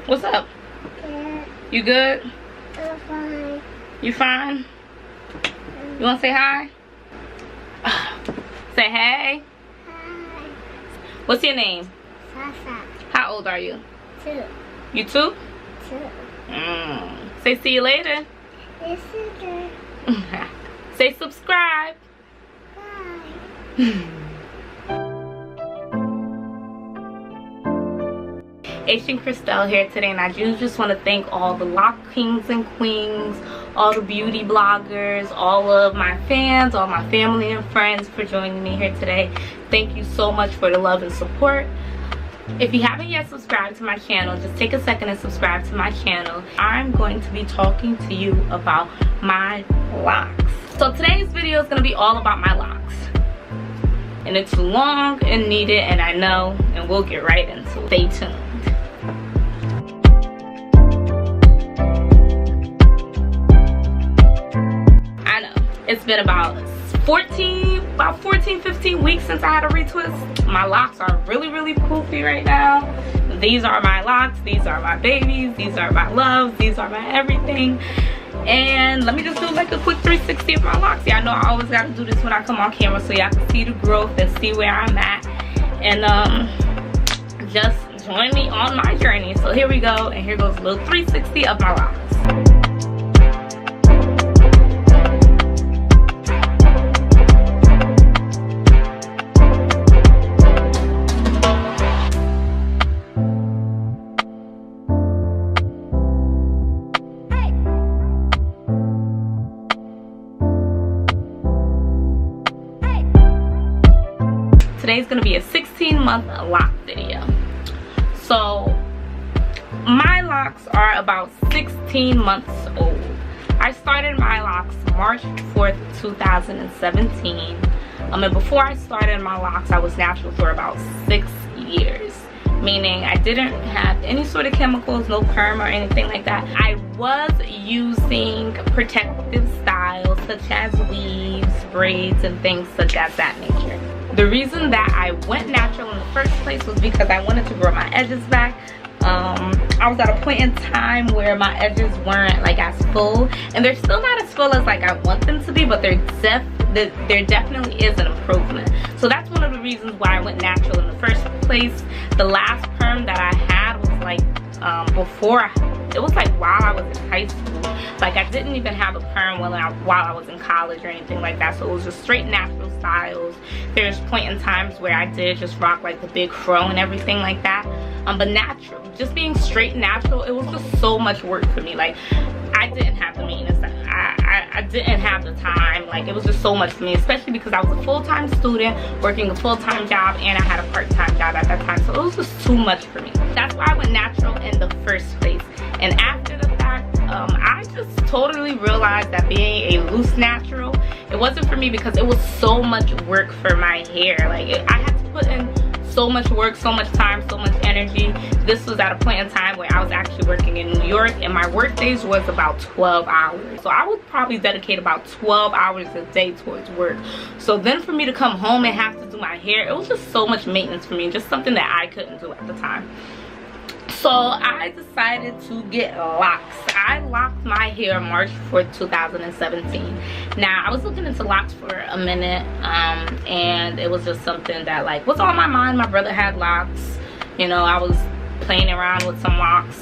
What's up? Good. You good? I'm fine. You fine? You wanna say hi? Say hey. Hi. What's your name? Sasa. How old are you? 2. You too? 2. Say see you later. This is good. Say subscribe. Bye. AcianCryystel here today, and I do just want to thank all the lock kings and queens, all the beauty bloggers, all of my fans, all my family and friends for joining me here today. Thank you so much for the love and support. If you haven't yet subscribed to my channel, just take a second and subscribe to my channel. I'm going to be talking to you about my locks. So today's video is going to be all about my locks. And it's long and needed, and I know, and we'll get right into it. Stay tuned. I know, it's been about 14-15 weeks since I had a retwist. My locks are really poofy right now. These are my locks, these are my babies, these are my loves, these are my everything. And let me just do like a quick 360 of my locks. Yeah, I know I always gotta do this when I come on camera so y'all can see the growth and see where I'm at. And just join me on my journey. So here we go, and here goes a little 360 of my locks. Today's gonna be a 16-month lock video. So my locks are about 16 months old. I started my locks March 4th, 2017. And before I started my locks, I was natural for about 6 years. Meaning I didn't have any sort of chemicals, no perm or anything like that. I was using protective styles such as weaves, braids, and things such as that nature. The reason that I went natural in the first place was because I wanted to grow my edges back. I was at a point in time where my edges weren't like as full, and they're still not as full as like I want them to be, but there definitely is an improvement. So that's one of the reasons why I went natural in the first place. The last perm that I had was like it was like while I was in high school. Like I didn't even have a perm while I was in college or anything like that. So it was just straight natural styles. There's point in times where I did just rock like the big fro and everything like that. But natural, just being straight natural, it was just so much work for me. Like I didn't have the maintenance. I didn't have the time. Like it was just so much for me, especially because I was a full-time student working a full-time job, and I had a part-time job at that time. So it was just too much for me. That's why I went natural in the first place. And after the fact, I just totally realized that being a loose natural, it wasn't for me because it was so much work for my hair. Like I had to put in so much work, so much time, so much energy. This was at a point in time where I was actually working in New York, and my work days was about 12 hours. So I would probably dedicate about 12 hours a day towards work. So then for me to come home and have to do my hair, it was just so much maintenance for me, just something that I couldn't do at the time. So I decided to get locks. I locked my hair March 4th, 2017. Now I was looking into locks for a minute, and it was just something that like was on my mind. My brother had locks, you know, I was playing around with some locks,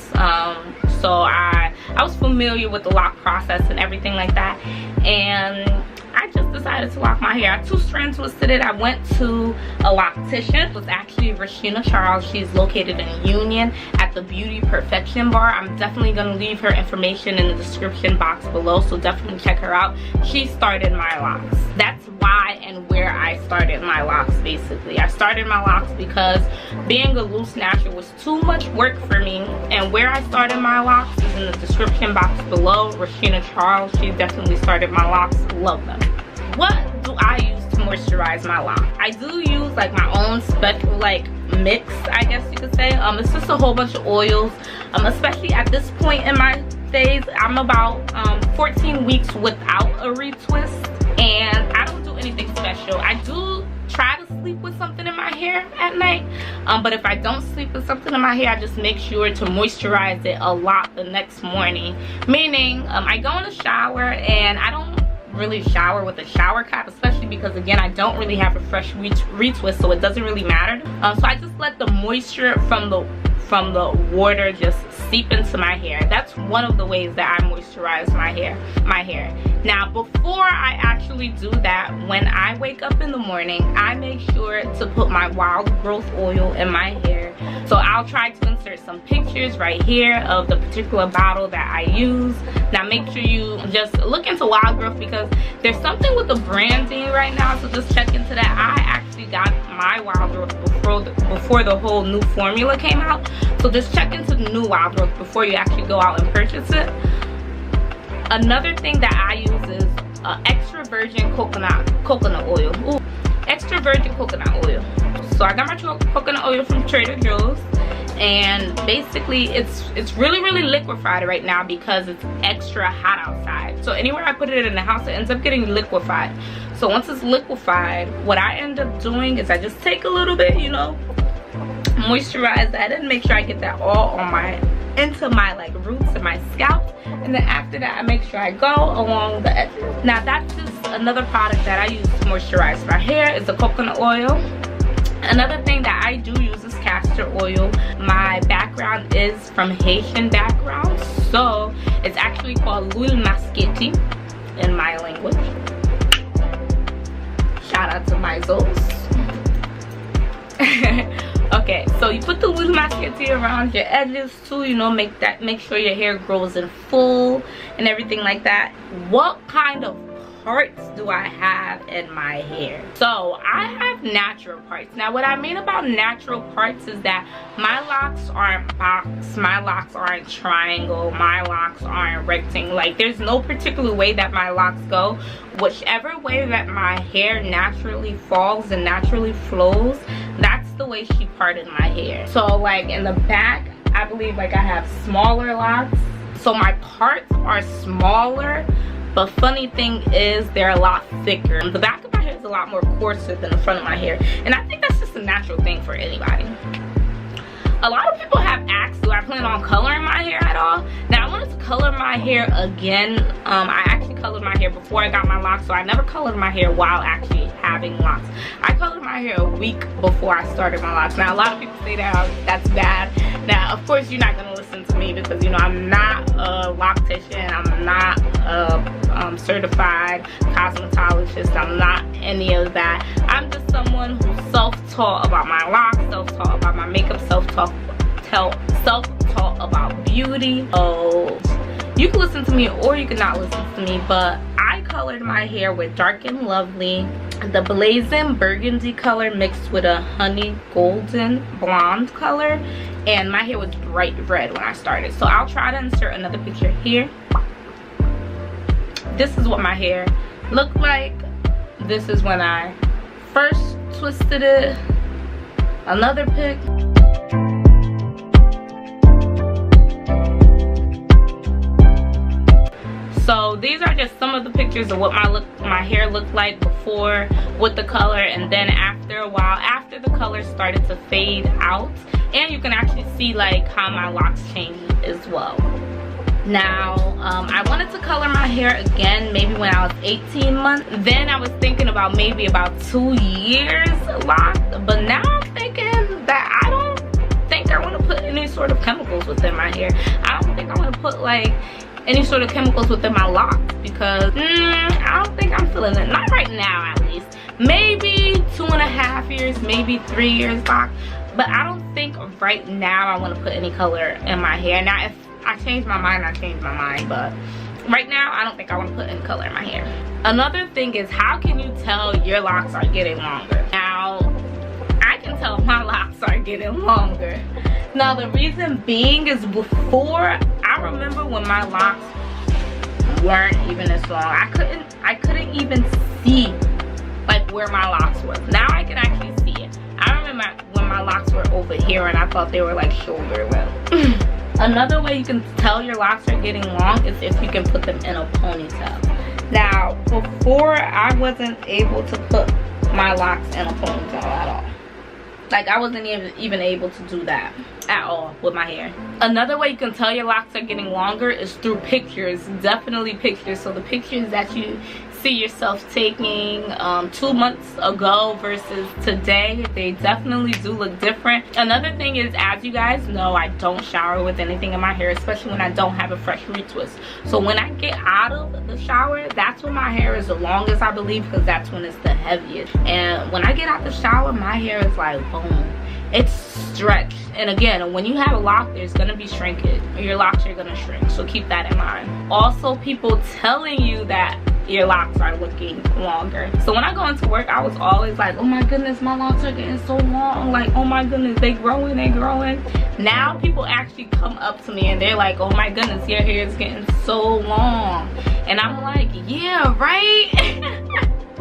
so I was familiar with the lock process and everything like that, and I just decided to lock my hair. I 2-strand twisted it. I went to a loctician. It was actually Rasheena Charles. She's located in Union at the Beauty Perfection Bar. I'm definitely going to leave her information in the description box below, so definitely check her out. She started my locks. That's why and where I started my locks, basically. I started my locks because being a loose natural was too much work for me, and where I started my locks is in the description box below. Rasheena Charles, she definitely started my locks. Love them. What do I use to moisturize my locks? I do use like my own special like mix, I guess you could say. It's just a whole bunch of oils, especially at this point in my phase. I'm about 14 weeks without a retwist, and I don't do anything special. I do try to sleep with something in my hair at night, but if I don't sleep with something in my hair, I just make sure to moisturize it a lot the next morning. Meaning I go in the shower and I don't really shower with a shower cap, especially because again I don't really have a fresh retwist, so it doesn't really matter. So I just let the moisture from the water just seep into my hair. That's one of the ways that I moisturize my hair. Now before I actually do that, when I wake up in the morning, I make sure to put my wild growth oil in my hair. So I'll try to insert some pictures right here of the particular bottle that I use. Now make sure you just look into wild growth because there's something with the branding right now, so just check into that. I actually got my wild growth before the whole new formula came out, so just check into the new wild growth before you actually go out and purchase it. Another thing that I use is extra virgin coconut oil. Ooh, extra virgin coconut oil. So I got my coconut oil from Trader Joe's, and basically it's really liquefied right now because it's extra hot outside. So anywhere I put it in the house, it ends up getting liquefied. So once it's liquefied, what I end up doing is I just take a little bit, you know, moisturize that and make sure I get that all on into my like roots and my scalp, and then after that I make sure I go along the edges. Now that's just another product that I use to moisturize my hair, is the coconut oil. Another thing that I do use is castor oil. My background is from Haitian background, so it's actually called l'huile masqueti in my language. Shout out to my Zos. Okay, so you put the l'huile masqueti around your edges too, you know, make sure your hair grows in full and everything like that. What kind of parts do I have in my hair? So I have natural parts. Now what I mean about natural parts is that my locks aren't box, my locks aren't triangle, my locks aren't rectangle. Like there's no particular way that my locks go. Whichever way that my hair naturally falls and naturally flows, that's the way she parted my hair. So like in the back, I believe like I have smaller locks, so my parts are smaller. But funny thing is, they're a lot thicker. The back of my hair is a lot more coarser than the front of my hair. And I think that's just a natural thing for anybody. A lot of people have asked, do I plan on coloring my hair at all? Now I wanted to color my hair again. I actually colored my hair before I got my locks, so I never colored my hair while actually having locks. I colored my hair a week before I started my locks. Now a lot of people say that that's bad. Now of course you're not gonna listen to me because you know I'm not a loctician, I'm not a certified cosmetologist, I'm not any of that. I'm just someone who's self-taught about my locks, self-taught about my makeup, self-taught about beauty. So you can listen to me or you can not listen to me, but I colored my hair with Dark and Lovely, the Blazing Burgundy color mixed with a honey golden blonde color, and my hair was bright red when I started. So I'll try to insert another picture here. This is what my hair looked like. This is when I first twisted it. Another pic. So these are just some of the pictures of what my hair looked like before with the color, and then after a while, after the color started to fade out, and you can actually see like how my locks changed as well. Now I wanted to color my hair again maybe when I was 18 months. Then I was thinking about maybe about 2 years locked, but now I'm thinking that I don't think I want to put any sort of chemicals within my hair. I don't think I want to put like any sort of chemicals within my locks because I don't think I'm feeling it. Not right now, at least. Maybe 2.5 years, maybe 3 years locked, but I don't think right now I want to put any color in my hair. Now if I change my mind, I change my mind, but right now I don't think I want to put any color in my hair. Another thing is, how can you tell your locks are getting longer? Now I can tell my locks are getting longer. Now the reason being is before, I remember when my locks weren't even this long. I couldn't even see like where my locks was. Now I can actually see it. I remember when my locks were over here and I thought they were like shoulder width. Another way you can tell your locks are getting long is if you can put them in a ponytail. Now before, I wasn't able to put my locks in a ponytail at all. Like, I wasn't even able to do that at all with my hair. Another way you can tell your locks are getting longer is through pictures. Definitely pictures. So the pictures that you see yourself taking 2 months ago versus today, they definitely do look different. Another thing is, as you guys know, I don't shower with anything in my hair, especially when I don't have a fresh retwist. So when I get out of the shower, that's when my hair is the longest, I believe, because that's when it's the heaviest. And when I get out the shower, my hair is like boom, it's stretched. And again, when you have a lock, there's gonna be shrinkage. Your locks are gonna shrink, so keep that in mind. Also, people telling you that your locks are looking longer. So when I go into work, I was always like, oh my goodness, my locks are getting so long. Like, oh my goodness, they growing. Now people actually come up to me and they're like, oh my goodness, your hair is getting so long. And I'm like, yeah, right?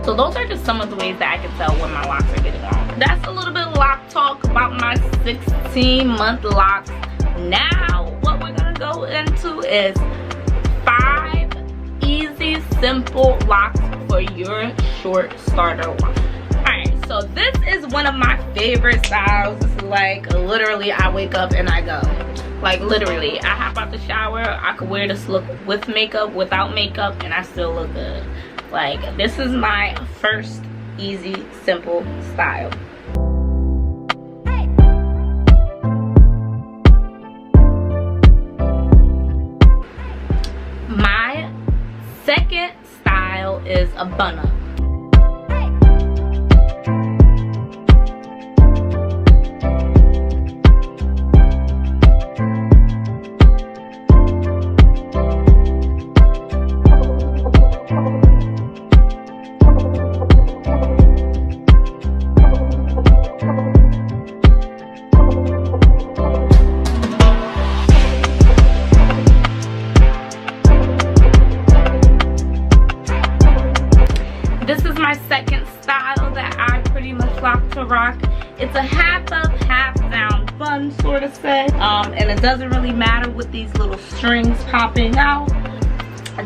So those are just some of the ways that I can tell when my locks are getting long. That's a little bit of lock talk about my 16-month locks. Now, what we're gonna go into is 5 easy, simple locks for your short starter lock. Alright, so this is one of my favorite styles. This is like literally I wake up and I go. Like literally, I hop out the shower, I could wear this look with makeup, without makeup, and I still look good. Like, this is my first easy, simple style. My second style is a bun up. This is my second style that I pretty much like to rock. It's a half up, half down bun sort of set. And it doesn't really matter with these little strings popping out.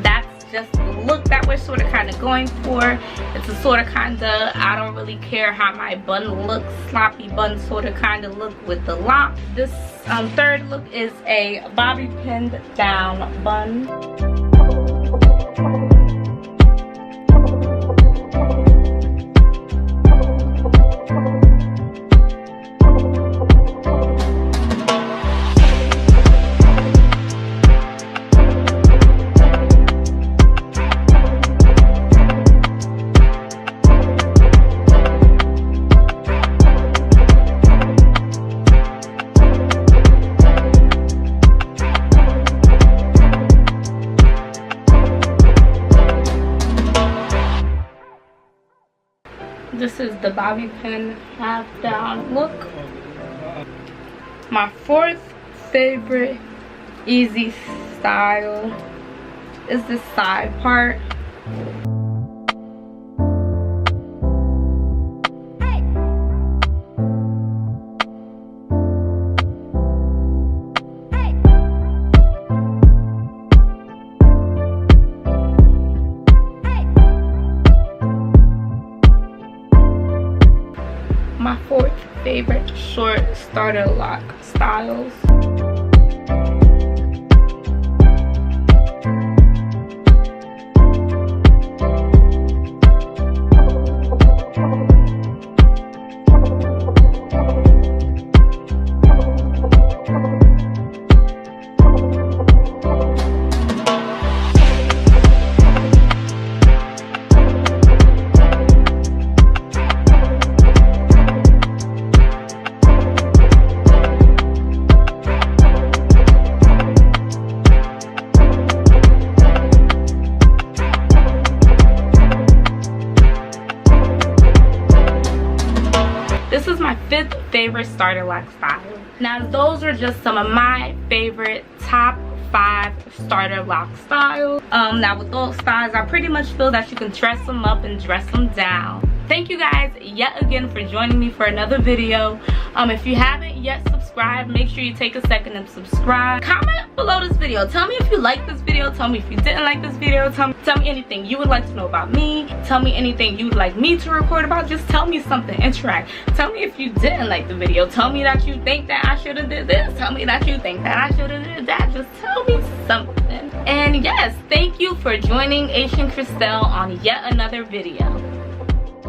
That's just the look that we're sort of kind of going for. It's a sort of kind of, I don't really care how my bun looks, sloppy bun sort of kind of look with the lock. This third look is a bobby pinned down bun. This is the bobby pin half down look. My fourth favorite easy style is this side part. My fourth favorite short starter lock styles. This is my fifth favorite starter lock style. Now those are just some of my favorite top 5 starter lock styles. Now with those styles, I pretty much feel that you can dress them up and dress them down. thank you guys yet again for joining me for another video. If you haven't yet subscribed, make sure you take a second and subscribe. Comment below this video. Tell me if you liked this video. Tell me if you didn't like this video. Tell me anything you would like to know about me. Tell me anything you would like me to record about. Just tell me something. Interact. Tell me if you didn't like the video. Tell me that you think that I should have did this. Tell me that you think that I should have did that. Just tell me something. And yes, thank you for joining AcianCryystel on yet another video.